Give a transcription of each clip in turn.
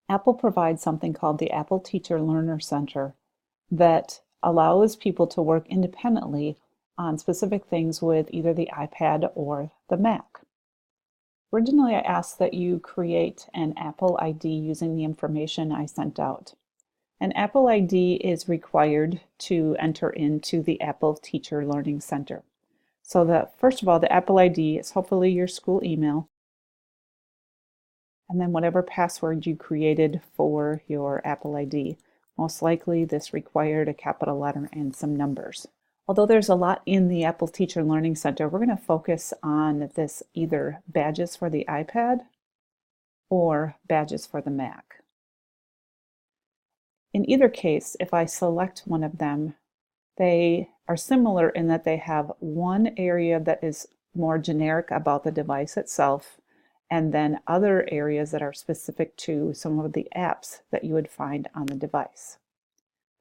Apple provides something called the Apple Teacher Learner Center that allows people to work independently on specific things with either the iPad or the Mac. Originally, I asked that you create an Apple ID using the information I sent out. An Apple ID is required to enter into the Apple Teacher Learning Center. So first of all, the Apple ID is hopefully your school email, and then whatever password you created for your Apple ID. Most likely this required a capital letter and some numbers. Although there's a lot in the Apple Teacher Learning Center, we're going to focus on this either badges for the iPad or badges for the Mac. In either case, if I select one of them, they are similar in that they have one area that is more generic about the device itself, and then other areas that are specific to some of the apps that you would find on the device.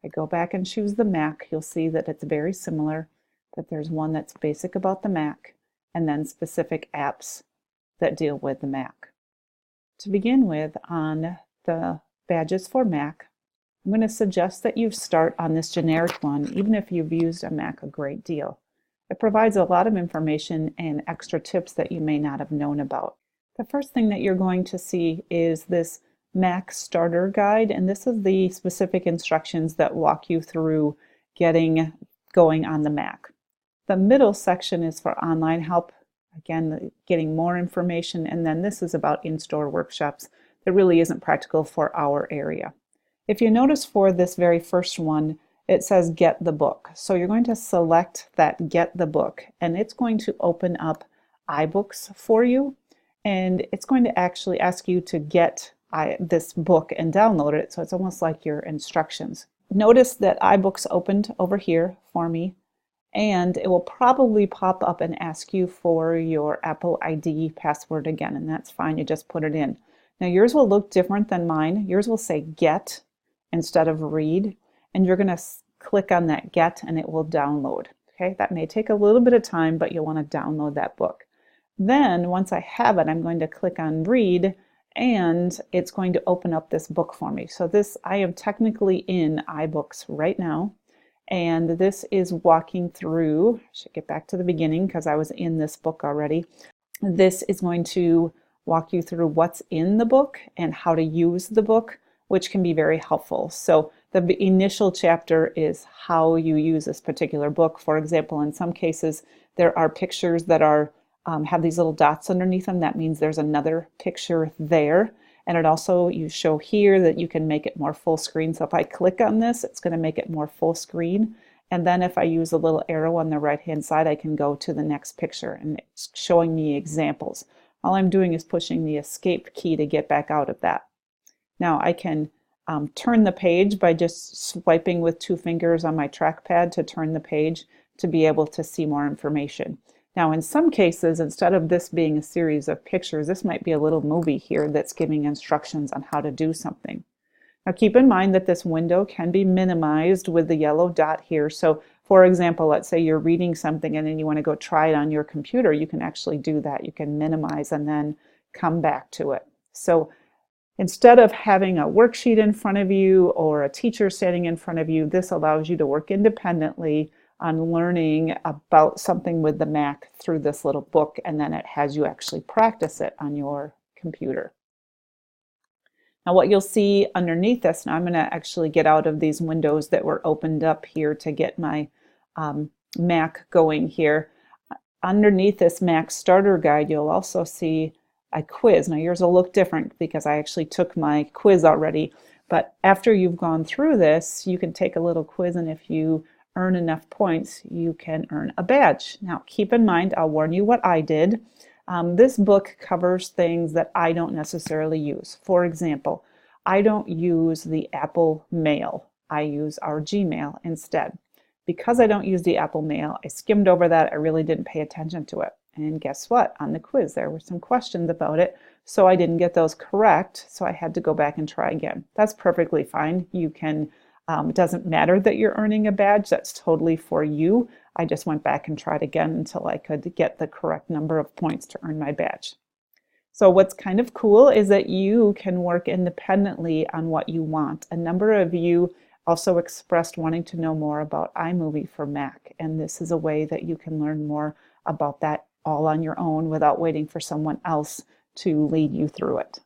If I go back and choose the Mac, you'll see that it's very similar, that there's one that's basic about the Mac, and then specific apps that deal with the Mac. To begin with, on the badges for Mac, I'm going to suggest that you start on this generic one, even if you've used a Mac a great deal. It provides a lot of information and extra tips that you may not have known about. The first thing that you're going to see is this Mac Starter Guide, and this is the specific instructions that walk you through getting going on the Mac. The middle section is for online help, again, getting more information, and then this is about in-store workshops that really isn't practical for our area. If you notice for this very first one, it says Get the Book. So you're going to select that Get the Book, and it's going to open up iBooks for you, and it's going to actually ask you to get this book and download it, so it's almost like your instructions. Notice that iBooks opened over here for me, and it will probably pop up and ask you for your Apple ID password again, and that's fine, you just put it in. Now yours will look different than mine. Yours will say Get instead of Read, and you're going to click on that Get and it will download. Okay, that may take a little bit of time, but you'll want to download that book. Then once I have it, I'm going to click on Read, and it's going to open up this book for me. So I am technically in iBooks right now, and this is walking through, I should get back to the beginning because I was in this book already. This is going to walk you through what's in the book and how to use the book, which can be very helpful. So the initial chapter is how you use this particular book. For example, in some cases, there are pictures that are have these little dots underneath them. That means there's another picture there. And it also, you show here that you can make it more full screen. So if I click on this, it's going to make it more full screen. And then if I use a little arrow on the right-hand side, I can go to the next picture, and it's showing me examples. All I'm doing is pushing the escape key to get back out of that. Now I can turn the page by just swiping with 2 fingers on my trackpad to turn the page to be able to see more information. Now in some cases, instead of this being a series of pictures, this might be a little movie here that's giving instructions on how to do something. Now keep in mind that this window can be minimized with the yellow dot here. So for example, let's say you're reading something and then you want to go try it on your computer, you can actually do that. You can minimize and then come back to it. So instead of having a worksheet in front of you or a teacher standing in front of you, this allows you to work independently on learning about something with the Mac through this little book, and then it has you actually practice it on your computer. Now what you'll see underneath this, now I'm going to actually get out of these windows that were opened up here to get my Mac going here. Underneath this Mac Starter Guide, you'll also see a quiz. Now yours will look different because I actually took my quiz already, but after you've gone through this, you can take a little quiz, and if you earn enough points, you can earn a badge. Now keep in mind, I'll warn you what I did. This book covers things that I don't necessarily use. For example, I don't use the Apple Mail. I use our Gmail instead. Because I don't use the Apple Mail, I skimmed over that. I really didn't pay attention to it. And guess what? On the quiz, there were some questions about it, so I didn't get those correct, so I had to go back and try again. That's perfectly fine. You can, it doesn't matter that you're earning a badge. That's totally for you. I just went back and tried again until I could get the correct number of points to earn my badge. So what's kind of cool is that you can work independently on what you want. A number of you also expressed wanting to know more about iMovie for Mac, and this is a way that you can learn more about that all on your own without waiting for someone else to lead you through it.